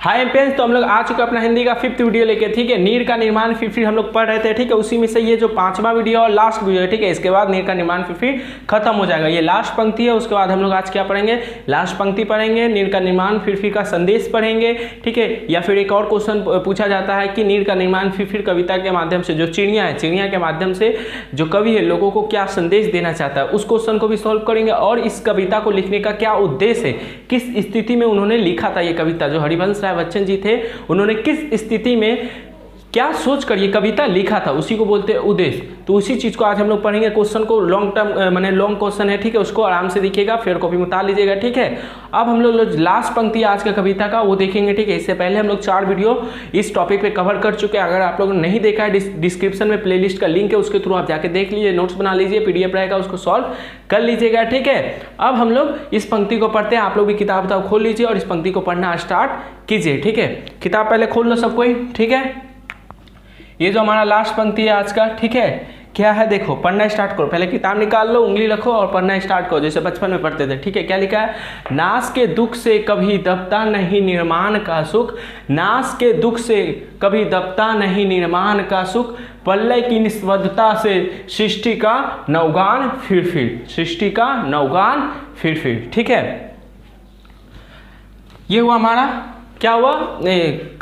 हाय pens, तो हम लोग आ चुके अपना हिंदी का 5th वीडियो लेके। ठीक है, नीर का निर्माण फिर हम लोग पढ़ रहे थे। ठीक है, उसी में से ये जो 5वां वीडियो और लास्ट वीडियो है। ठीक है, इसके बाद नीर का निर्माण फिर खत्म हो जाएगा। ये लास्ट पंक्ति है, उसके बाद हम लोग आज क्या पढ़ेंगे, लास्ट पंक्ति पढ़ेंगे, नीर का निर्माण फिर का संदेश पढ़ेंगे। ठीक है, या फिर एक और क्वेश्चन पूछा जाता है कि नीर का निर्माण फिर कविता के माध्यम से जो चिड़िया है, चिड़िया के माध्यम से जो कवि है लोगों को क्या संदेश देना चाहता है, उस क्वेश्चन को भी सॉल्व करेंगे। और इस कविता को लिखने का क्या उद्देश्य है, किस स्थिति में उन्होंने लिखा था ये कविता, जो हरिवंश राय बच्चन जी थे उन्होंने किस स्थिति में क्या सोच कर ये कविता लिखा था, उसी को बोलते हैं उद्देश्य। तो उसी चीज को आज हम लोग पढ़ेंगे। क्वेश्चन को लॉन्ग टर्म माने लॉन्ग क्वेश्चन है। ठीक है, उसको आराम से दिखेगा, फिर कॉपी में उतार लीजिएगा। ठीक है, अब हम लोग लास्ट पंक्ति आज का कविता का वो देखेंगे। ठीक है, इससे पहले हम लोग 4 वीडियो इस टॉपिक पे कवर कर चुके हैं। अगर आप लोगों ने नहीं देखा है, डिस्क्रिप्शन में प्लेलिस्ट का लिंक है, उसके थ्रू आप जाके देख लीजिए, नोट्स बना लीजिए, PDF रहेगा, उसको सॉल्व कर लीजिएगा। ठीक है, अब हम लोग इस पंक्ति को पढ़ते हैं। आप लोग भी किताब खोल लीजिए और इस पंक्ति को पढ़ना स्टार्ट कीजिए। ठीक है, किताब पहले खोल लो सब कोई। ठीक है, ये जो हमारा लास्ट पंक्ति है आज का, ठीक है, क्या है देखो, पढ़ना स्टार्ट करो। पहले किताब निकाल लो, उंगली रखो और पढ़ना स्टार्ट करो, जैसे बचपन में पढ़ते थे। ठीक है, क्या लिखा है, नाश के दुख से कभी दबता नहीं निर्माण का सुख, नाश के दुख से कभी दबता नहीं निर्माण का सुख, प्रलय की निस्वद्धता से सृष्टि का नवगान फिर, सृष्टि का नवगान फिर। ठीक है, ये हुआ हमारा, क्या हुआ,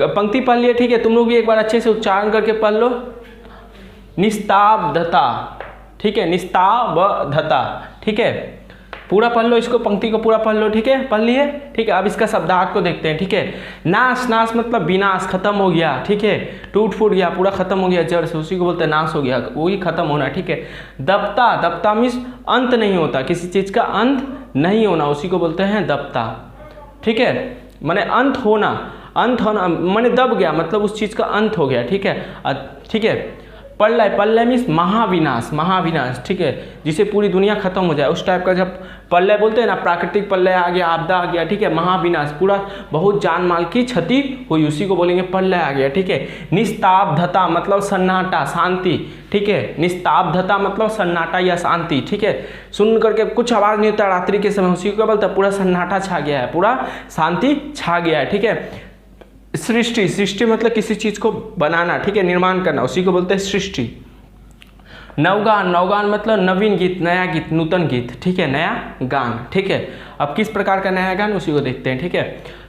पंक्ति पढ़ लिए। ठीक है, तुम लोग भी एक बार अच्छे से उच्चारण करके पढ़ लो, निस्ताबधता। ठीक है, निस्ताबधता। ठीक है, पूरा पढ़ लो इसको, पंक्ति को पूरा पढ़ लो। ठीक है, पढ़ लिए। ठीक है, अब इसका शब्दार्थ को देखते हैं। ठीक है, नाश, नाश मतलब विनाश, खत्म हो गया। ठीक है, टूट फूट गया, पूरा खत्म हो गया जड़ से, उसी को बोलते हैं नाश हो गया, वही खत्म होना। ठीक है, दबता, दबता मीन्स अंत नहीं होता, किसी चीज का अंत नहीं होना, उसी को बोलते हैं दबता। ठीक है, माने अंत होना, अंत होना माने दब गया, मतलब उस चीज का अंत हो गया। ठीक है, ठीक है, प्रलय, प्रलय मीन्स महाविनाश, महाविनाश। ठीक है, जिसे पूरी दुनिया खत्म हो जाए, उस टाइप का जब प्रलय बोलते हैं ना, प्राकृतिक प्रलय आ गया, आपदा आ गया। ठीक है, महाविनाश, पूरा बहुत जान माल की क्षति हुई, उसी को बोलेंगे प्रलय आ गया। ठीक है, निस्ताबधता मतलब सन्नाटा, शांति। ठीक है, निस्ताबधता मतलब सन्नाटा या शांति। ठीक है, सुन करके कुछ आवाज नहीं होता रात्रि के समय, उसी को बोलते हैं पूरा सन्नाटा छा गया है, पूरा शांति छा गया है। ठीक है, सृष्टि, सृष्टि मतलब किसी चीज को बनाना। ठीक है, निर्माण करना, उसी को बोलते हैं सृष्टि। नवगान, नवगान मतलब नवीन गीत, नया गीत, नूतन गीत। ठीक है, नया गान। ठीक है, अब किस प्रकार का नया गान, उसी को देखते हैं। ठीक है,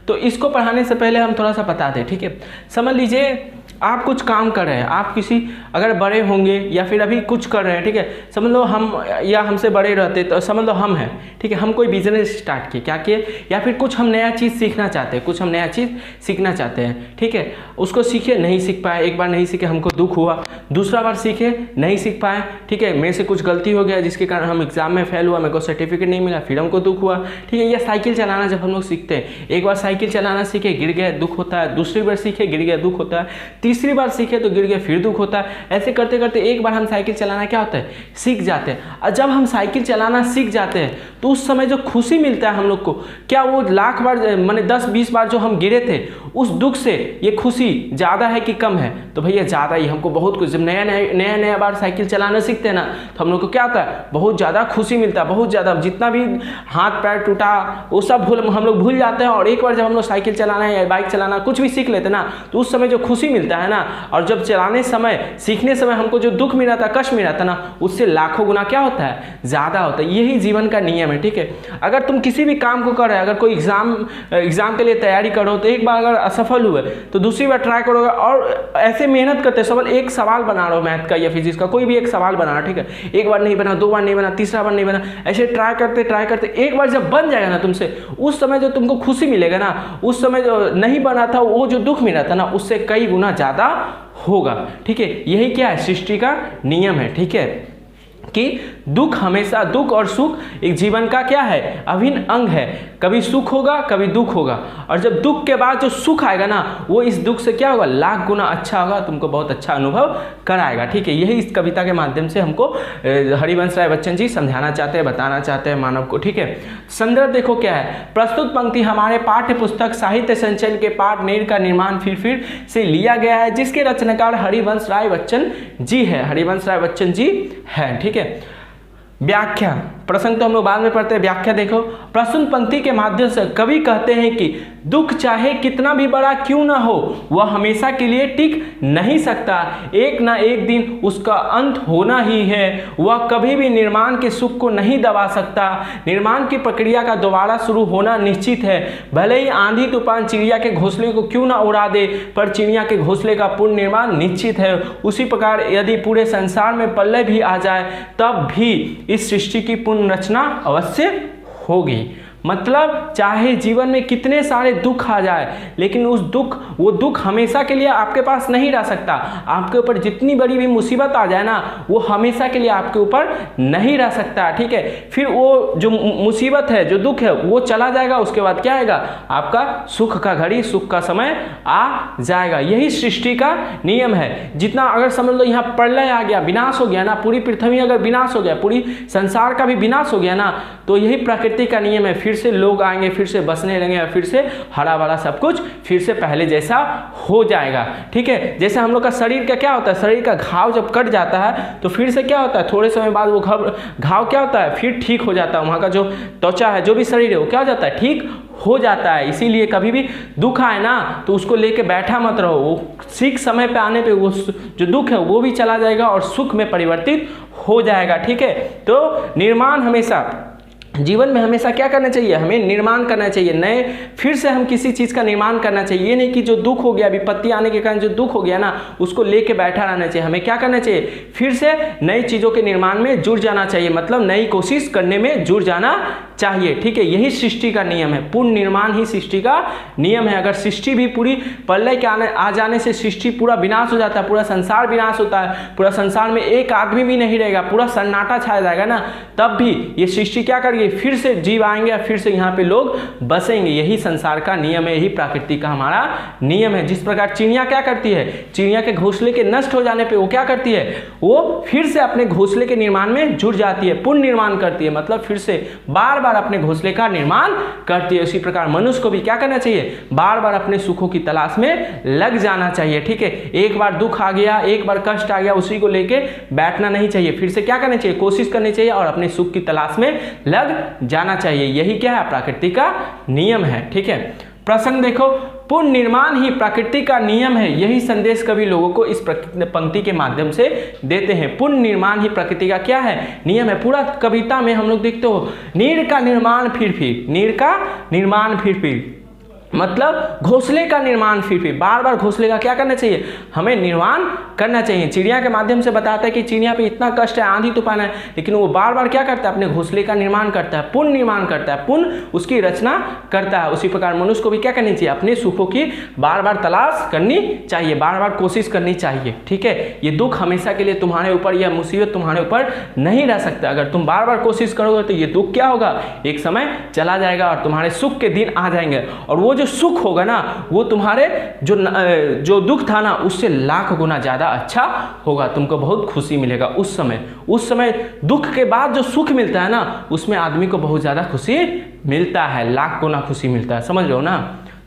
तो इसको पढ़ाने से पहले हम थोड़ा सा बता दें। ठीक है, समझ लीजिए आप कुछ काम कर रहे हैं, आप किसी अगर बड़े होंगे या फिर अभी कुछ कर रहे हैं। ठीक है, समझ लो हम या हमसे बड़े रहते तो समझ लो हम हैं। ठीक है, हम कोई बिजनेस स्टार्ट किए, क्या किए, या फिर कुछ हम नया चीज़ सीखना चाहते हैं, कुछ हम नया चीज़ सीखना चाहते हैं। ठीक है, उसको सीखे, नहीं सीख पाए, एक बार नहीं सीखे, हमको दुख हुआ, दूसरा बार सीखे, नहीं सीख पाए। ठीक है, मेरे से कुछ गलती हो गया जिसके कारण हम एग्जाम में फेल हुआ, मेरे को सर्टिफिकेट नहीं मिला, फिर हमको दुख हुआ। ठीक है, या साइकिल चलाना जब हम लोग सीखते हैं, एक बार साइकिल चलाना सीखे, गिर गए, दुख होता है, दूसरी बार सीखे, गिर गया, दुख होता है, तीसरी बार सीखे तो गिर गए, फिर दुख होता है। ऐसे करते करते एक बार हम साइकिल चलाना क्या होता है, सीख जाते हैं। और जब हम साइकिल चलाना सीख जाते हैं तो उस समय जो खुशी मिलता है हम लोग को, क्या वो लाख बार माने 10-20 बार जो हम गिरे थे, उस दुख से ये खुशी ज़्यादा है कि कम है, तो भैया ज़्यादा ही। हमको बहुत कुछ, जब नया बार साइकिल चलाना सीखते हैं ना, तो हम लोग को क्या होता है, बहुत ज़्यादा खुशी मिलता है, बहुत ज़्यादा। जितना भी हाथ पैर टूटा वो सब हम लोग भूल जाते हैं। और एक बार जब हम लोग साइकिल चलाना या बाइक चलाना कुछ भी सीख लेते हैं ना, तो उस समय जो खुशी मिलता है ना, और जब चलाने समय, सीखने समय हमको जो दुख मिला था, कष्ट मिला था ना, उससे लाखों गुना क्या होता है, ज़्यादा होता है। यही जीवन का नियम है। ठीक है, अगर तुम किसी भी काम को कर रहे हो, अगर कोई एग्जाम के लिए तैयारी करो, तो एक बार अगर असफल हुए तो दूसरी बार ट्राई करोगे, और ऐसे मेहनत करते सब, एक सवाल बना रहे हो मैथ का या फिजिक्स का, कोई भी एक सवाल बना रहा। ठीक है, एक बार नहीं बना, 2 बार नहीं बना, तीसरा बार नहीं बना, ऐसे ट्राई करते एक बार जब बन जाएगा ना तुमसे, उस समय जो तुमको खुशी मिलेगा ना, उस समय जो नहीं बना था वो जो दुख मिला था ना, उससे कई गुना ज़्यादा होगा। ठीक है, यही क्या है, सृष्टि का नियम है। ठीक है, कि दुख हमेशा, दुख और सुख एक जीवन का क्या है, अभिन्न अंग है। कभी सुख होगा, कभी दुख होगा, और जब दुख के बाद जो सुख आएगा ना, वो इस दुख से क्या होगा, लाख गुना अच्छा होगा, तुमको बहुत अच्छा अनुभव कराएगा। ठीक है, यही इस कविता के माध्यम से हमको हरिवंश राय बच्चन जी समझाना चाहते हैं, बताना चाहते हैं मानव को। ठीक है, संदर्भ देखो क्या है, प्रस्तुत पंक्ति हमारे पाठ्य पुस्तक साहित्य संचयन के पाठ नीर का निर्माण फिर से लिया गया है, जिसके रचनाकार हरिवंश राय बच्चन जी है, हरिवंश राय बच्चन जी है। ठीक है, व्याख्या, प्रसंग तो हम लोग बाद में पढ़ते हैं, व्याख्या देखो। प्रस्तुत पंक्ति के माध्यम से कवि कहते हैं कि दुख चाहे कितना भी बड़ा क्यों ना हो वह हमेशा के लिए टिक नहीं सकता, एक ना एक दिन उसका अंत होना ही है। वह कभी भी निर्माण के सुख को नहीं दबा सकता। निर्माण की प्रक्रिया का दोबारा शुरू होना निश्चित है। भले ही आंधी तूफान चिड़िया के घोंसले को क्यों ना उड़ा दे, पर चिड़िया के घोंसले का पुनर्निर्माण निश्चित है। उसी प्रकार यदि पूरे संसार में प्रलय भी आ जाए तब भी इस सृष्टि की पुनर्रचना अवश्य होगी। मतलब चाहे जीवन में कितने सारे दुख आ जाए, लेकिन वो दुख हमेशा के लिए आपके पास नहीं रह सकता। आपके ऊपर जितनी बड़ी भी मुसीबत आ जाए ना, वो हमेशा के लिए आपके ऊपर नहीं रह सकता, ठीक है। फिर वो जो मुसीबत है, जो दुख है, वो चला जाएगा। उसके बाद क्या आएगा? आपका सुख का घड़ी, सुख का समय आ जाएगा। यही सृष्टि का नियम है। जितना अगर समझ लो यहाँ प्रलय आ गया, विनाश हो गया ना, पूरी पृथ्वी अगर विनाश हो गया, पूरी संसार का भी विनाश हो गया ना, तो यही प्रकृति का नियम है। फिर से लोग आएंगे, फिर से बसने लगेंगे, और फिर से हरा भरा सब कुछ फिर से पहले जैसा हो जाएगा, ठीक है। जैसे हम लोग का शरीर का क्या होता है, शरीर का घाव जब कट जाता है तो फिर से क्या होता है, थोड़े समय बाद वो घाव क्या होता है, फिर ठीक हो जाता है। वहाँ का जो त्वचा है, जो भी शरीर है, वो क्या हो जाता है, ठीक हो जाता है। इसीलिए कभी भी दुख आए ना तो उसको लेके बैठा मत रहो। वो ठीक समय पे आने पे वो जो दुख है वो भी चला जाएगा और सुख में परिवर्तित हो जाएगा, ठीक है। तो निर्माण हमेशा जीवन में हमेशा क्या करना चाहिए, हमें निर्माण करना चाहिए। नए फिर से हम किसी चीज़ का निर्माण करना चाहिए। ये नहीं कि जो दुख हो गया, विपत्ति आने के कारण जो दुख हो गया ना, उसको लेके बैठा रहना चाहिए। हमें क्या करना चाहिए, फिर से नई चीज़ों के निर्माण में जुड़ जाना चाहिए, मतलब नई कोशिश करने में जुड़ जाना चाहिए, ठीक है। यही सृष्टि का नियम है। पूर्ण निर्माण ही सृष्टि का नियम है। अगर सृष्टि भी पूरी प्रलय के आ जाने से सृष्टि पूरा विनाश हो जाता है, पूरा संसार विनाश होता है, पूरा संसार में एक आदमी भी नहीं रहेगा, पूरा सन्नाटा छाया जाएगा ना, तब भी ये सृष्टि क्या करेगी, फिर से जीव आएंगे, फिर से यहाँ पे लोग बसेंगे। यही संसार का नियम है, यही प्रकृति का हमारा नियम है। जिस प्रकार चिड़िया क्या करती है, चिड़िया के घोंसले के नष्ट हो जाने पे वो क्या करती है, वो फिर से अपने घोंसले के निर्माण में जुड़ जाती है, पुनः निर्माण करती है, मतलब फिर से बार बार अपने घोंसले का निर्माण करती है। उसी प्रकार मनुष्य को भी क्या करना चाहिए, बार बार अपने सुखों की तलाश में लग जाना चाहिए, ठीक है। एक बार दुख आ गया, एक बार कष्ट आ गया, उसी को लेके बैठना नहीं चाहिए। फिर से क्या करना चाहिए, कोशिश करनी चाहिए और अपने सुख की तलाश में लग जाना चाहिए। यही क्या है, प्रकृति का नियम है, ठीक है। प्रसंग देखो, पुनः निर्माण ही प्रकृति का नियम है। यही संदेश कवि लोगों को इस पंक्ति के माध्यम से देते हैं। पुनः निर्माण ही प्रकृति का क्या है, नियम है। पूरा कविता में हम लोग देखते हो, नीड़ का निर्माण फिर नीड़ का निर्माण फिर मतलब घोंसले का निर्माण फिर बार बार घोंसले का क्या करना चाहिए, हमें निर्माण करना चाहिए। चिड़िया के माध्यम से बताता है कि चिड़िया पे इतना कष्ट है, आंधी तूफान है, लेकिन वो बार बार क्या करता है, अपने घोंसले का निर्माण करता है, पुनः निर्माण करता है, पुनः उसकी रचना करता है। उसी प्रकार मनुष्य को भी क्या करनी चाहिए, अपने सुखों की बार बार तलाश करनी चाहिए, बार बार कोशिश करनी चाहिए, ठीक है। ये दुख हमेशा के लिए तुम्हारे ऊपर, यह मुसीबत तुम्हारे ऊपर नहीं रह सकता। अगर तुम बार बार कोशिश करोगे तो ये दुख क्या होगा, एक समय चला जाएगा और तुम्हारे सुख के दिन आ जाएंगे। और वो जो सुख होगा ना, वो तुम्हारे जो दुख था ना, उससे लाख गुना ज़्यादा अच्छा होगा। तुमको बहुत खुशी मिलेगा उस समय दुख के बाद जो सुख मिलता है ना, उसमें आदमी को बहुत ज़्यादा खुशी मिलता है, लाख गुना खुशी मिलता है, समझ रहे हो ना।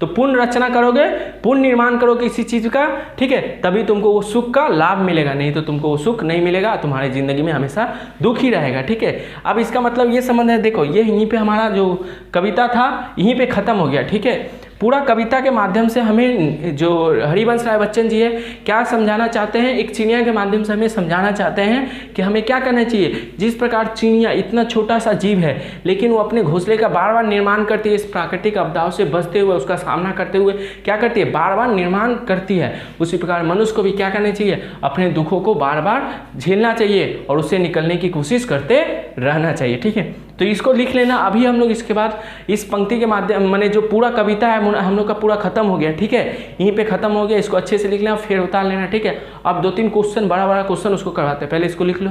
तो पुनः रचना करोगे, पुनः निर्माण करोगे किसी चीज़ का, ठीक है, तभी तुमको वो सुख का लाभ मिलेगा, नहीं तो तुमको वो सुख नहीं मिलेगा, तुम्हारी ज़िंदगी में हमेशा दुख ही रहेगा, ठीक है। अब इसका मतलब ये संबंध है, देखो ये यहीं पे हमारा जो कविता था यहीं पे ख़त्म हो गया, ठीक है। पूरा कविता के माध्यम से हमें जो हरिवंश राय बच्चन जी है क्या समझाना चाहते हैं, एक चिड़िया के माध्यम से हमें समझाना चाहते हैं कि हमें क्या करना चाहिए। जिस प्रकार चिड़िया इतना छोटा सा जीव है, लेकिन वो अपने घोंसले का बार बार निर्माण करती है, इस प्राकृतिक आपदाओं से बचते हुए, उसका सामना करते हुए क्या करती है, बार बार निर्माण करती है। उसी प्रकार मनुष्य को भी क्या करना चाहिए, अपने दुखों को बार बार झेलना चाहिए और उससे निकलने की कोशिश करते रहना चाहिए, ठीक है। तो इसको लिख लेना। अभी हम लोग इसके बाद इस पंक्ति के माध्यम मैंने जो पूरा कविता है हम लोग का पूरा खत्म हो गया, ठीक है, यहीं पे खत्म हो गया। इसको अच्छे से लिख लेना, फिर उतार लेना, ठीक है। अब 2-3 क्वेश्चन, बड़ा क्वेश्चन उसको करवाते हैं, पहले इसको लिख लो।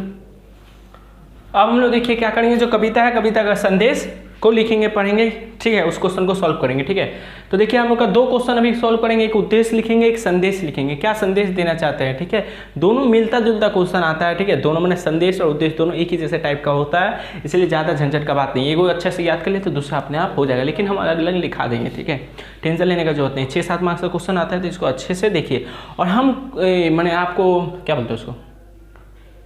अब हम लोग देखिए क्या करेंगे, जो कविता है, कविता का संदेश को लिखेंगे, पढ़ेंगे, ठीक है, उस क्वेश्चन को सॉल्व करेंगे, ठीक है। तो देखिए हम लोग का 2 क्वेश्चन अभी सॉल्व करेंगे, एक उद्देश्य लिखेंगे, एक संदेश लिखेंगे, क्या संदेश देना चाहते हैं, ठीक है। दोनों मिलता जुलता क्वेश्चन आता है, ठीक है, दोनों मैंने संदेश और उद्देश्य दोनों एक ही जैसे टाइप का होता है, इसलिए ज़्यादा झंझट का बात नहीं है। एगो अच्छे से याद कर ले तो दूसरा अपने आप हो जाएगा, लेकिन हम अलग अलग लिखा देंगे, ठीक है, टेंशन लेने का जरूरत नहीं। 6-7 मार्क्स का क्वेश्चन आता है तो इसको अच्छे से देखिए। और हम मैंने आपको क्या बोलते हैं उसको,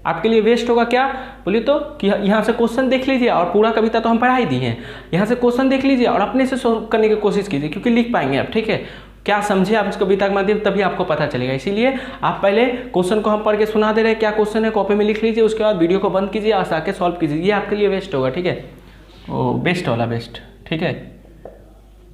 आपके लिए वेस्ट होगा क्या बोलिए तो कि यहाँ से क्वेश्चन देख लीजिए और पूरा कविता तो हम पढ़ा ही दी हैं, यहाँ से क्वेश्चन देख लीजिए और अपने से सॉल्व करने की कोशिश कीजिए, क्योंकि लिख पाएंगे आप, ठीक है। क्या समझे आप इस कविता के माध्यम, तभी आपको पता चलेगा। इसीलिए आप पहले क्वेश्चन को हम पढ़ के सुना दे रहे हैं, क्या क्वेश्चन है कॉपी में लिख लीजिए, उसके बाद वीडियो को बंद कीजिए, आसा के सॉल्व कीजिए। ये आपके लिए बेस्ट होगा, ठीक है। ओ बेस्ट वाला बेस्ट, ठीक है,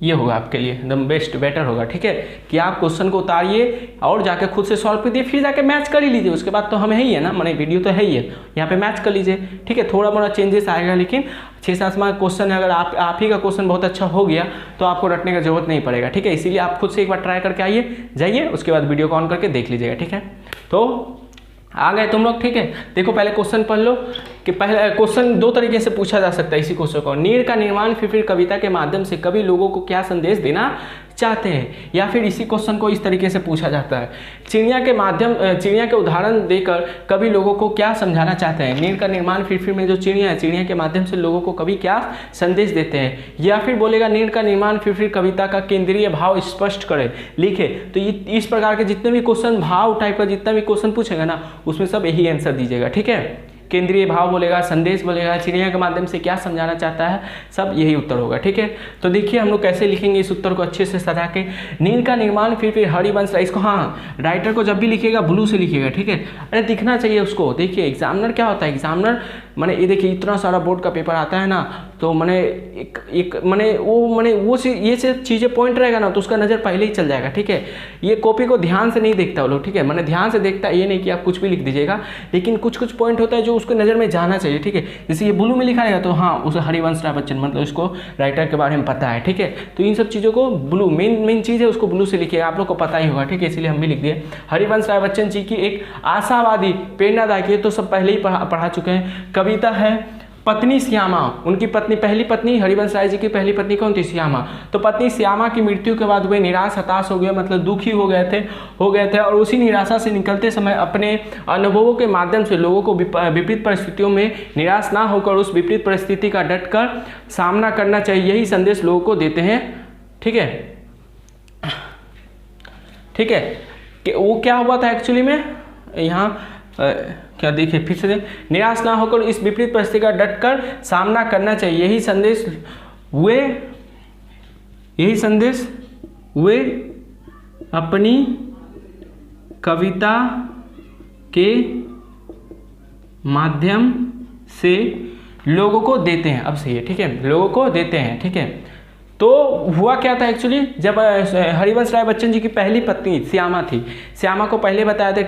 ये होगा आपके लिए एकदम बेस्ट, बेटर होगा, ठीक है, कि आप क्वेश्चन को उतारिए और जाके खुद से सॉल्व कीजिए, फिर जाके मैच कर ही लीजिए। उसके बाद तो हम है ही है ना, मैंने वीडियो तो है ही है, यहाँ पे मैच कर लीजिए, ठीक है। थोड़ा मोड़ा चेंजेस आएगा, लेकिन 6-7 मार्क क्वेश्चन है, अगर आप ही का क्वेश्चन बहुत अच्छा हो गया तो आपको रटने का जरूरत नहीं पड़ेगा, ठीक है। इसीलिए आप खुद से एक बार ट्राई करके आइए, जाइए, उसके बाद वीडियो को ऑन करके देख लीजिएगा, ठीक है। तो आ गए तुम लोग, ठीक है। देखो पहले क्वेश्चन पढ़ लो कि पहले क्वेश्चन 2 तरीके से पूछा जा सकता है इसी क्वेश्चन को। नीड़ का निर्माण फिर कविता के माध्यम से कवि लोगों को क्या संदेश देना चाहते हैं, या फिर इसी क्वेश्चन को इस तरीके से पूछा जाता है, चिड़िया के उदाहरण देकर कवि लोगों को क्या समझाना चाहते हैं। नीड़ का निर्माण फिर में जो चिड़िया है, चिड़िया के माध्यम से लोगों को कवि क्या संदेश देते हैं, या फिर बोलेगा नीड़ का निर्माण फिर कविता का केंद्रीय भाव स्पष्ट करे, लिखे। तो ये इस प्रकार के जितने भी क्वेश्चन भाव टाइप का जितना भी क्वेश्चन पूछेगा ना, उसमें सब यही आंसर दीजिएगा, ठीक है। केंद्रीय भाव बोलेगा, संदेश बोलेगा, चिड़िया के माध्यम से क्या समझाना चाहता है, सब यही उत्तर होगा, ठीक है। तो देखिए हम लोग कैसे लिखेंगे इस उत्तर को अच्छे से सजा के। नील का निर्माण फिर हरिवंश, इसको हाँ राइटर को जब भी लिखेगा ब्लू से लिखेगा, ठीक है। अरे दिखना चाहिए उसको। देखिए एग्जामिनर क्या होता है, एग्जामिनर मैंने ये देखिए इतना सारा बोर्ड का पेपर आता है ना, तो मैंने वो ये से चीज़ें पॉइंट रहेगा ना, तो उसका नज़र पहले ही चल जाएगा, ठीक है। ये कॉपी को ध्यान से नहीं देखता वो लोग, ठीक है। मैंने ध्यान से देखता, ये नहीं कि आप कुछ भी लिख दीजिएगा, लेकिन कुछ पॉइंट होता है जो उसको नज़र में जाना चाहिए, ठीक है। जैसे ये ब्लू में लिखा रहेगा तो हाँ उसे हरिवंश राय बच्चन, मतलब उसको राइटर के बारे में पता है, ठीक है। तो इन सब चीज़ों को ब्लू मेन चीज़ है, उसको ब्लू से लिखिएगा, आप लोग को पता ही होगा, ठीक है। इसलिए हम भी लिख दिए। हरिवंश राय बच्चन जी की एक आशावादी प्रेरणादायक, ये तो सब पहले ही पढ़ा चुके हैं, कविता है पत्नी श्यामा। उनकी पहली पत्नी हरिवंश राय जी की पहली पत्नी कौन थी, श्यामा। तो पत्नी श्यामा की मृत्यु के बाद वे निराश हताश हो गए, मतलब दुखी हो गए थे और उसी निराशा से निकलते समय अपने अनुभवों के माध्यम से लोगों को विपरीत परिस्थितियों में निराश ना होकर उस विपरीत परिस्थिति का डटकर सामना करना चाहिए, यही संदेश लोगों को देते हैं, ठीक है, ठीक है। कि वो क्या हुआ था एक्चुअली में यहाँ क्या देखिए फिर से, निराश ना होकर इस विपरीत परिस्थिति का डटकर सामना करना चाहिए, यही संदेश वे अपनी कविता के माध्यम से लोगों को देते हैं। अब सही है, ठीक है, लोगों को देते हैं, ठीक है। तो हुआ क्या था एक्चुअली, जब हरिवंश राय बच्चन जी की पहली पत्नी श्यामा थी, श्यामा को पहले बताया था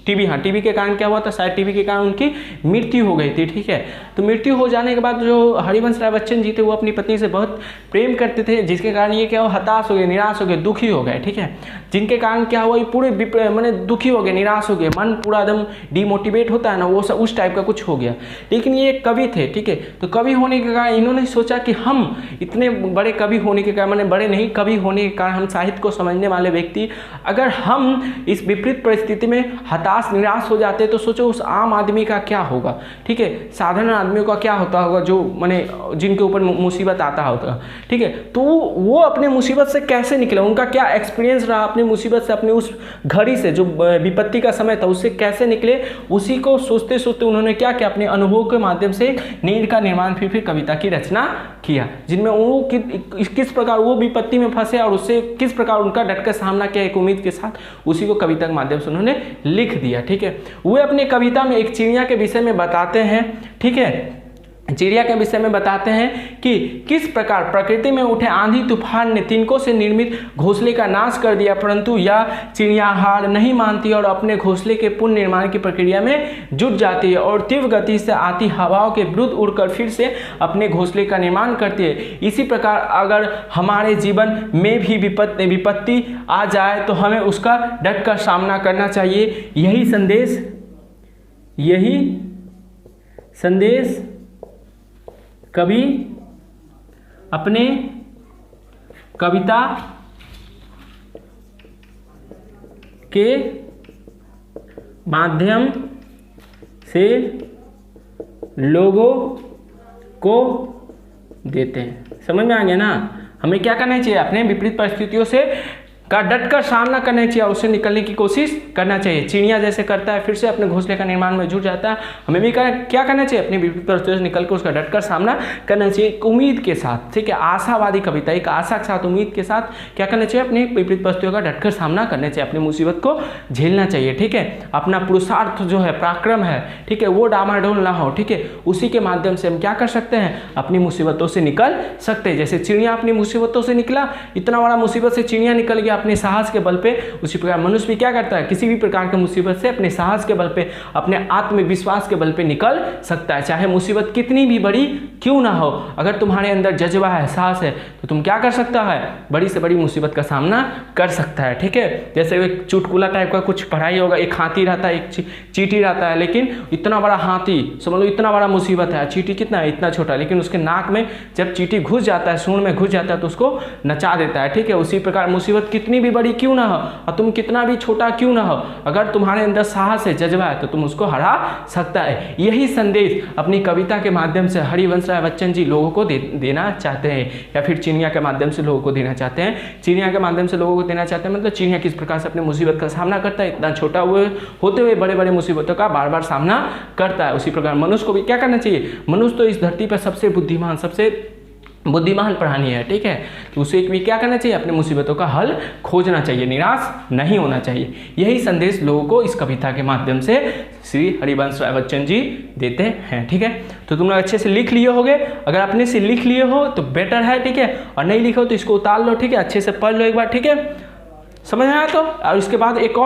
टीबी के कारण क्या हुआ था, शायद टीबी के कारण उनकी मृत्यु हो गई थी, ठीक है। तो मृत्यु हो जाने के बाद जो हरिवंश राय बच्चन जी थे वो अपनी पत्नी से बहुत प्रेम करते थे, जिसके कारण ये क्या हुआ, हताश हो गए, निराश हो गए, दुखी हो गए, ठीक है। जिनके कारण क्या हुआ, ये पूरे मैंने दुखी हो गए, निराश हो गए, मन पूरा एकदम डिमोटिवेट होता है ना, वो सब उस टाइप का कुछ हो गया। लेकिन ये कवि थे, ठीक है। तो कवि होने के कारण इन्होंने सोचा कि हम इतने बड़े कवि होने के कारण, मैंने बड़े नहीं, कवि होने के कारण, हम साहित्य को समझने वाले व्यक्ति, अगर हम इस विपरीत परिस्थिति में हताश निराश हो जाते तो सोचो उस आम आदमी का क्या होगा, ठीक है, साधारण आदमियों का क्या होता होगा, जो मैंने जिनके ऊपर मुसीबत आता होगा, ठीक है। तो वो अपने मुसीबत से कैसे निकले, उनका क्या एक्सपीरियंस रहा अपनी मुसीबत से, अपनी उस घड़ी से जो विपत्ति का समय था उससे कैसे निकले, उसी को सोचते सोचते उन्होंने क्या किया, अपने अनुभव के माध्यम से नीड़ का निर्माण फिर कविता की रचना किया, जिनमें वो किस प्रकार वो विपत्ति में फंसे और उससे किस प्रकार उनका डटकर सामना किया एक उम्मीद के साथ, उसी को कविता के माध्यम से उन्होंने लिख दिया, ठीक है। वे अपनी कविता में एक चिड़िया के विषय में बताते हैं, ठीक है, चिड़िया के विषय में बताते हैं कि किस प्रकार प्रकृति में उठे आंधी तूफान ने तिनकों से निर्मित घोंसले का नाश कर दिया, परंतु यह चिड़िया हार नहीं मानती और अपने घोंसले के पुनर्निर्माण की प्रक्रिया में जुट जाती है और तीव्र गति से आती हवाओं के विरुद्ध उड़कर फिर से अपने घोंसले का निर्माण करती है। इसी प्रकार अगर हमारे जीवन में भी विपत्ति आ जाए तो हमें उसका डट कर सामना करना चाहिए, यही संदेश कवि अपने कविता के माध्यम से लोगों को देते हैं। समझ में आ गया ना, हमें क्या करना चाहिए, अपने विपरीत परिस्थितियों से का डटकर सामना करना चाहिए, उससे निकलने की कोशिश करना चाहिए। चिड़िया जैसे करता है फिर से अपने घोंसले का निर्माण में जुट जाता है, हमें भी क्या करना चाहिए, अपनी विपरीत परिस्थितियों से निकल कर उसका डटकर सामना करना चाहिए, एक उम्मीद के साथ, ठीक है, आशावादी कविता, एक आशा के साथ, उम्मीद के साथ क्या करना चाहिए, अपनी विपरीत परिस्थितियों का डटकर सामना करना चाहिए, अपनी मुसीबत को झेलना चाहिए, ठीक है, अपना पुरुषार्थ जो है, पराक्रम है, ठीक है, वो डामाडोल ना हो, ठीक है, उसी के माध्यम से हम क्या कर सकते हैं, अपनी मुसीबतों से निकल सकते हैं। जैसे चिड़िया अपनी मुसीबतों से निकला, इतना बड़ा मुसीबत से चिड़िया निकल गया अपने साहस के बल पे, उसी प्रकार मनुष्य भी क्या करता है, किसी भी प्रकार की मुसीबत से अपने साहस के बल पे, अपने आत्मविश्वास के बल पे निकल सकता है, चाहे मुसीबत कितनी भी बड़ी क्यों ना हो। अगर तुम्हारे अंदर जज्बा है, साहस है, तो तुम क्या कर सकता है, बड़ी से बड़ी मुसीबत का सामना कर सकता है, ठीक है। जैसे एक चुटकुला टाइप का कुछ पढ़ाई होगा, एक हाथी रहता है, एक चींटी रहता है, लेकिन इतना बड़ा हाथी, समझ लो इतना बड़ा मुसीबत है, चींटी कितना है, इतना छोटा, लेकिन उसके नाक में जब चींटी घुस जाता है, सूंड में घुस जाता है, तो उसको नचा देता है, ठीक है। उसी प्रकार मुसीबत कितनी भी बड़ी क्यों ना हो और तुम कितना भी छोटा क्यों ना हो, अगर तुम्हारे अंदर साहस है, जज्बा है, तो तुम उसको हरा सकता है। यही संदेश अपनी कविता के माध्यम से हरिवंश राय बच्चन जी लोगों को देना चाहते हैं, या फिर चिड़िया के माध्यम से लोगों को देना चाहते हैं। चिड़िया के माध्यम से लोगों को देना चाहते हैं मतलब चिड़िया किस प्रकार से अपनी मुसीबत का सामना करता है, इतना छोटा होते हुए बड़े बड़े मुसीबतों का बार बार सामना करता है। उसी प्रकार मनुष्य को भी क्या करना चाहिए, मनुष्य तो इस धरती पर सबसे बुद्धिमान, सबसे बुद्धिमान प्राणी है, ठीक है, तो उसे भी क्या करना चाहिए, अपनी मुसीबतों का हल खोजना चाहिए, निराश नहीं होना चाहिए। यही संदेश लोगों को इस कविता के माध्यम से श्री हरिवंश राय बच्चन जी देते हैं, ठीक है। तो तुम लोग अच्छे से लिख लिए होगे, अगर अपने से लिख लिए हो तो बेटर है, ठीक है, और नहीं लिखो तो इसको उतार लो, ठीक है, अच्छे से पढ़ लो एक बार, ठीक है, समझ में आया तो। और इसके बाद एक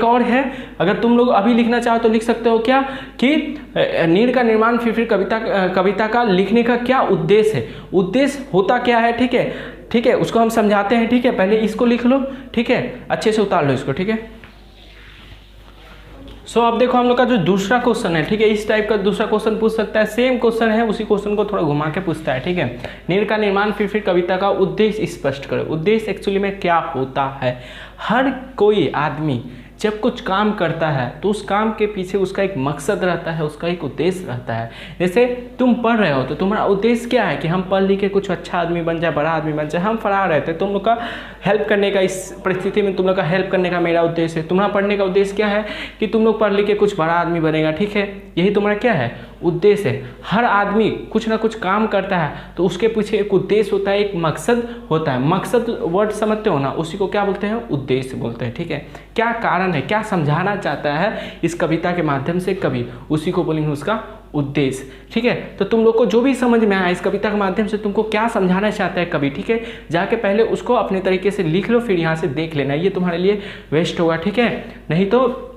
और है, अगर तुम लोग अभी लिखना चाहो तो लिख सकते हो क्या, कि नीड़ का निर्माण फिर कविता का लिखने का क्या उद्देश्य है, उद्देश्य होता क्या है, ठीक है, ठीक है, उसको हम समझाते हैं, ठीक है। पहले इसको लिख लो, ठीक है, अच्छे से उतार लो इसको, ठीक है। सो अब देखो हम लोग का जो दूसरा क्वेश्चन है, ठीक है, इस टाइप का दूसरा क्वेश्चन पूछ सकता है, सेम क्वेश्चन है, उसी क्वेश्चन को थोड़ा घुमा के पूछता है, ठीक है। नीड़ का निर्माण फिर कविता का उद्देश्य स्पष्ट करो। उद्देश्य एक्चुअली में क्या होता है, हर कोई आदमी जब कुछ काम करता है तो उस काम के पीछे उसका एक मकसद रहता है, उसका एक उद्देश्य रहता है। जैसे तुम पढ़ रहे हो तो तुम्हारा उद्देश्य क्या है, कि हम पढ़ लिख के कुछ अच्छा आदमी बन जाए, बड़ा आदमी बन जाए, हम पढ़ा रहे थे, तुम लोग का हेल्प करने का, इस परिस्थिति में तुम लोग का हेल्प करने का मेरा उद्देश्य है। तुम्हारा पढ़ने का उद्देश्य क्या है, कि तुम लोग पढ़ लिख के कुछ बड़ा आदमी बनेगा, ठीक है, यही तुम्हारा क्या है, उद्देश्य है। हर आदमी कुछ ना कुछ काम करता है तो उसके पीछे एक उद्देश्य होता है, एक मकसद होता है। मकसद वर्ड समझते हो ना, उसी को क्या बोलते हैं, उद्देश्य बोलते हैं, ठीक है। क्या कारण है, क्या समझाना चाहता है इस कविता के माध्यम से कवि, उसी को बोलेंगे उसका उद्देश्य, ठीक है। तो तुम लोग को जो भी समझ में आया इस कविता के माध्यम से तुमको क्या समझाना चाहता है कवि, ठीक है, जाके पहले उसको अपने तरीके से लिख लो, फिर यहाँ से देख लेना, ये तुम्हारे लिए वेस्ट होगा, ठीक है। नहीं तो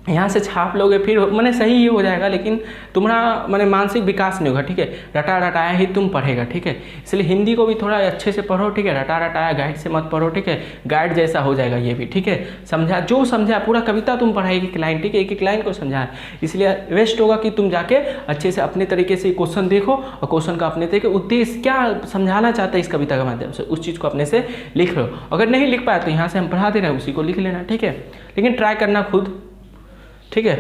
यहाँ से छाप लोगे फिर मैंने सही ही हो जाएगा, लेकिन तुम्हारा मैंने मानसिक विकास नहीं होगा, ठीक है, रटा रटाया ही तुम पढ़ेगा, ठीक है। इसलिए हिंदी को भी थोड़ा अच्छे से पढ़ो, ठीक है, रटा रटाया गाइड से मत पढ़ो, ठीक है, गाइड जैसा हो जाएगा ये भी, ठीक है। समझा, जो समझा पूरा कविता तुम पढ़ाएगी एक लाइन, ठीक है, एक एक लाइन को समझाए, इसलिए वेस्ट होगा कि तुम जाके अच्छे से अपने तरीके से क्वेश्चन देखो और क्वेश्चन का अपने तरीके उद्देश्य क्या समझाना चाहता है इस कविता के माध्यम से, उस चीज़ को अपने से लिख लो। अगर नहीं लिख पाए तो यहाँ से हम पढ़ा दे रहे हैं, उसी को लिख लेना, ठीक है, लेकिन ट्राई करना खुद, ठीक है।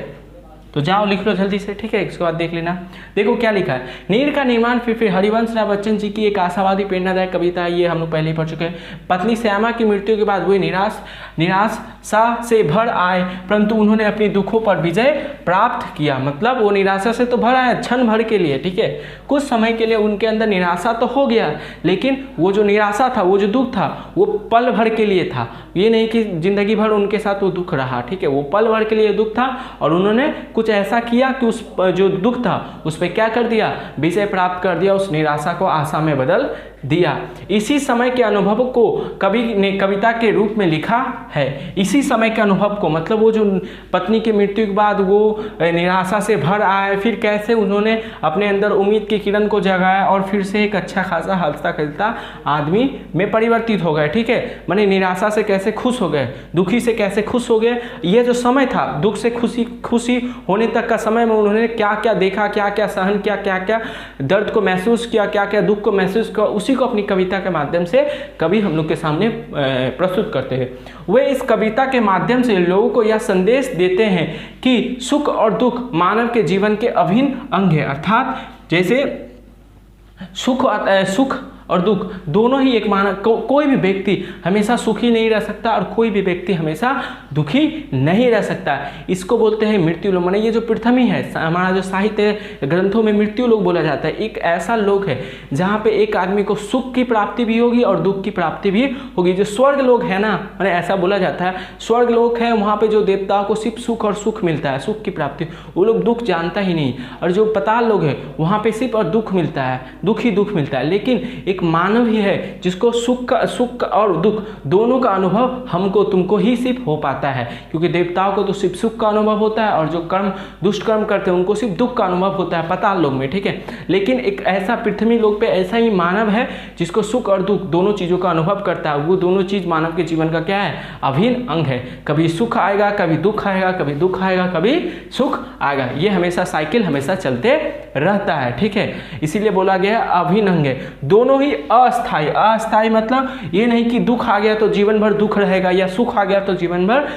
तो जाओ लिख लो जल्दी से, ठीक है, इसके बाद देख लेना। देखो क्या लिखा है, नीड़ का निर्माण फिर हरिवंश राय बच्चन जी की एक आशावादी प्रेरणादायक कविता है, ये हम लोग पहले ही पढ़ चुके हैं। पत्नी श्यामा की मृत्यु के बाद वे निराशा से भर आए, परंतु उन्होंने अपनी दुखों पर विजय प्राप्त किया। मतलब वो निराशा से तो भर आए क्षण भर के लिए, ठीक है, कुछ समय के लिए उनके अंदर निराशा तो हो गया, लेकिन वो जो निराशा था, वो जो दुख था, वो पल भर के लिए था, ये नहीं कि जिंदगी भर उनके साथ वो दुख रहा, ठीक है, वो पल भर के लिए दुख था और उन्होंने कुछ ऐसा किया कि उस जो दुख था उस पर क्या कर दिया, विजय प्राप्त कर दिया, उस निराशा को आशा में बदल दिया। इसी समय के अनुभव को कवि ने कविता के रूप में लिखा है। इसी समय के अनुभव को मतलब वो जो पत्नी की मृत्यु के बाद वो निराशा से भर आए, फिर कैसे उन्होंने अपने अंदर उम्मीद की किरण को जगाया और फिर से एक अच्छा खासा हंसता खेलता आदमी में परिवर्तित हो गए, ठीक है। माने निराशा से कैसे खुश हो गए, दुखी से कैसे खुश हो गए, ये जो समय था दुख से खुशी होने तक का समय में उन्होंने क्या क्या देखा, क्या क्या सहन किया, क्या क्या दर्द को महसूस किया, क्या क्या दुख को महसूस किया, उसी को अपनी कविता के माध्यम से कवि हम लोग के सामने प्रस्तुत करते हैं। वे इस कविता के माध्यम से लोगों को यह संदेश देते हैं कि सुख और दुख मानव के जीवन के अभिन्न अंग है। अर्थात जैसे सुख और दुख दोनों ही एक मानव कोई भी व्यक्ति हमेशा सुखी नहीं रह सकता और कोई भी व्यक्ति हमेशा दुखी नहीं रह सकता। इसको बोलते हैं मृत्यु लोक। माने ये जो पृथ्वी है, हमारा जो साहित्य ग्रंथों में मृत्यु लोक बोला जाता है, एक ऐसा लोक है जहाँ पे एक आदमी को सुख की प्राप्ति भी होगी और दुख की प्राप्ति भी होगी। जो स्वर्ग लोक है ना, माने ऐसा बोला जाता है स्वर्ग लोक है, वहाँ पे जो देवताओं को सिर्फ सुख और सुख मिलता है, सुख की प्राप्ति, वो लोग दुख जानता ही नहीं। और जो पाताल लोग है वहाँ पे सिर्फ और दुख मिलता है, दुख ही दुख मिलता है। लेकिन एक मानव ही है जिसको सुख और दुख दोनों का अनुभव हमको तुमको ही सिर्फ हो पाता है, क्योंकि देवताओं को तो सिर्फ सुख का अनुभव होता है और जो कर्म दुष्ट कर्म करते हैं उनको सिर्फ दुख का अनुभव होता है पाताल लोक में, ठीक है। लेकिन एक ऐसा पृथ्वी लोक पे ऐसा ही मानव है जिसको सुख और दुख दोनों चीज़ों का अनुभव करता है। वो दोनों चीज़ मानव के जीवन का क्या है, अभिन्न अंग है। कभी सुख आएगा, कभी दुख आएगा, कभी दुख आएगा, कभी सुख आएगा। ये हमेशा साइकिल हमेशा चलते रहता है, ठीक है। इसीलिए बोला गया है अभिन्न अंग है। दोनों ही अस्थाई, अस्थाई मतलब ये नहीं कि दुख आ गया तो जीवन भर दुख रहेगा या सुख आ गया तो जीवन भर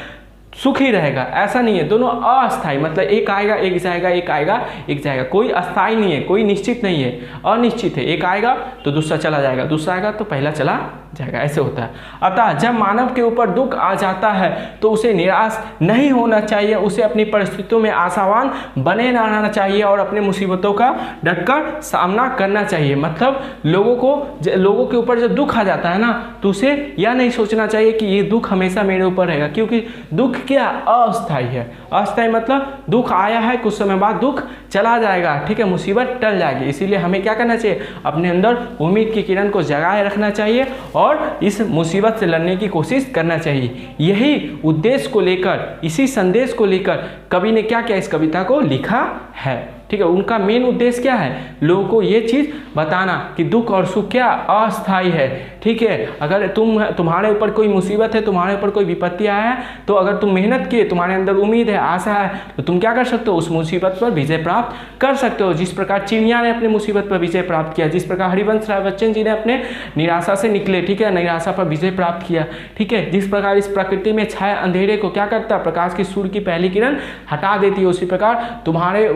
सुख ही रहेगा, ऐसा नहीं है। दोनों अस्थाई मतलब एक आएगा एक जाएगा, एक आएगा एक जाएगा, कोई अस्थाई नहीं है, कोई निश्चित नहीं है, अनिश्चित है। एक आएगा तो दूसरा चला जाएगा, दूसरा आएगा तो पहला चला जाएगा, ऐसे होता है। अतः जब मानव के ऊपर दुख आ जाता है तो उसे निराश नहीं होना चाहिए, उसे अपनी परिस्थितियों में आशावान बने रहना चाहिए और अपने मुसीबतों का डटकर सामना करना चाहिए। मतलब लोगों के ऊपर जब दुख आ जाता है ना तो उसे यह नहीं सोचना चाहिए कि ये दुख हमेशा मेरे ऊपर रहेगा, क्योंकि दुख क्या अस्थाई है। अस्थाई मतलब दुख आया है, कुछ समय बाद दुख चला जाएगा, ठीक है, मुसीबत टल जाएगी। इसीलिए हमें क्या करना चाहिए, अपने अंदर उम्मीद की किरण को जगाए रखना चाहिए और इस मुसीबत से लड़ने की कोशिश करना चाहिए। यही उद्देश्य को लेकर, इसी संदेश को लेकर कवि ने क्या किया, इस कविता को लिखा है, ठीक है। उनका मेन उद्देश्य क्या है, लोगों को ये चीज़ बताना कि दुख और सुख क्या अस्थाई है, ठीक है। अगर तुम्हारे ऊपर कोई मुसीबत है, तुम्हारे ऊपर कोई विपत्ति आया है, तो अगर तुम मेहनत किए, तुम्हारे अंदर उम्मीद है, आशा है, तो तुम क्या कर सकते हो, उस मुसीबत पर विजय प्राप्त कर सकते हो। जिस प्रकार चिड़िया ने अपनी मुसीबत पर विजय प्राप्त किया, जिस प्रकार हरिवंश राय बच्चन जी ने अपने निराशा से निकले, ठीक है, निराशा पर विजय प्राप्त किया, ठीक है। जिस प्रकार इस प्रकृति में छाया अंधेरे को क्या करता है, प्रकाश की सूर्य की पहली किरण हटा देती है, उसी प्रकार तुम्हारे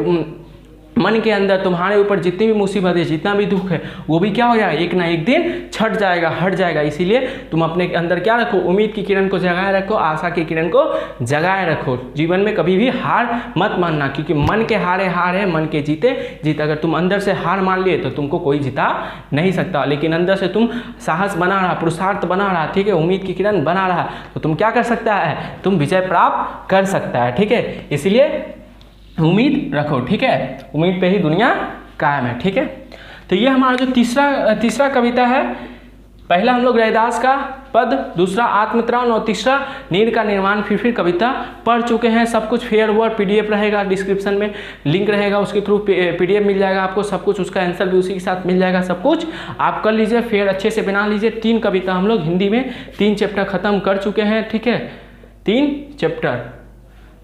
मन के अंदर तुम्हारे ऊपर जितनी भी मुसीबत है, जितना भी दुख है, वो भी क्या हो जाएगा, एक ना एक दिन छट जाएगा, हट जाएगा। इसीलिए तुम अपने अंदर क्या रखो, उम्मीद की किरण को जगाए रखो, आशा की किरण को जगाए रखो। जीवन में कभी भी हार मत मानना, क्योंकि मन के हारे हार है, मन के जीते जीत। अगर तुम अंदर से हार मान लिए तो तुमको कोई जिता नहीं सकता, लेकिन अंदर से तुम साहस बना रहा, पुरुषार्थ बना रहा, ठीक है, उम्मीद की किरण बना रहा, तो तुम क्या कर सकता है, तुम विजय प्राप्त कर सकता है, ठीक है। इसलिए उम्मीद रखो, ठीक है, उम्मीद पे ही दुनिया कायम है, ठीक है। तो ये हमारा जो तीसरा कविता है, पहला हम लोग रैदास का पद, दूसरा आत्मत्राण और तीसरा नीर का निर्माण फिर कविता पढ़ चुके हैं। सब कुछ फेयर हुआ, पीडीएफ रहेगा, डिस्क्रिप्शन में लिंक रहेगा, उसके थ्रू पीडीएफ मिल जाएगा आपको, सब कुछ, उसका आंसर भी उसी के साथ मिल जाएगा, सब कुछ आप कर लीजिए, फेयर अच्छे से बना लीजिए। 3 कविता हम लोग हिंदी में 3 चैप्टर खत्म कर चुके हैं, ठीक है, 3 चैप्टर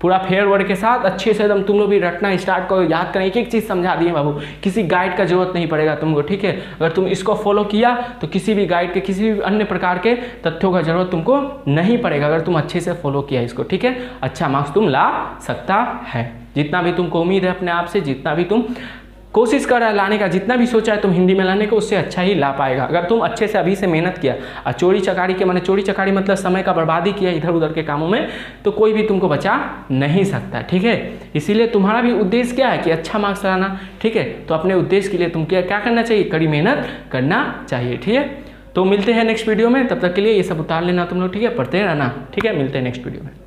पूरा फेयर वर्ड के साथ अच्छे से एकदम तुम लोग भी रटना स्टार्ट करो, याद करें, एक एक चीज़ समझा दिए बाबू, किसी गाइड का जरूरत नहीं पड़ेगा तुमको, ठीक है। अगर तुम इसको फॉलो किया तो किसी भी गाइड के, किसी भी अन्य प्रकार के तथ्यों का जरूरत तुमको नहीं पड़ेगा, अगर तुम अच्छे से फॉलो किया इसको, ठीक है। अच्छा मार्क्स तुम ला सकता है, जितना भी तुमको उम्मीद है अपने आप से, जितना भी तुम कोशिश कर रहा है लाने का, जितना भी सोचा है तुम हिंदी में लाने को, उससे अच्छा ही ला पाएगा अगर तुम अच्छे से अभी से मेहनत किया। और चोरी चकारी के, माने चोरी चकारी मतलब समय का बर्बादी किया इधर उधर के कामों में, तो कोई भी तुमको बचा नहीं सकता, ठीक है। इसीलिए तुम्हारा भी उद्देश्य क्या है कि अच्छा मार्क्स लाना, ठीक है। तो अपने उद्देश्य के लिए तुम क्या करना चाहिए, कड़ी मेहनत करना चाहिए, ठीक है। तो मिलते हैं नेक्स्ट वीडियो में, तब तक के लिए ये सब उतार लेना तुम लोग, ठीक है, पढ़ते रहना, ठीक है। मिलते हैं नेक्स्ट वीडियो में।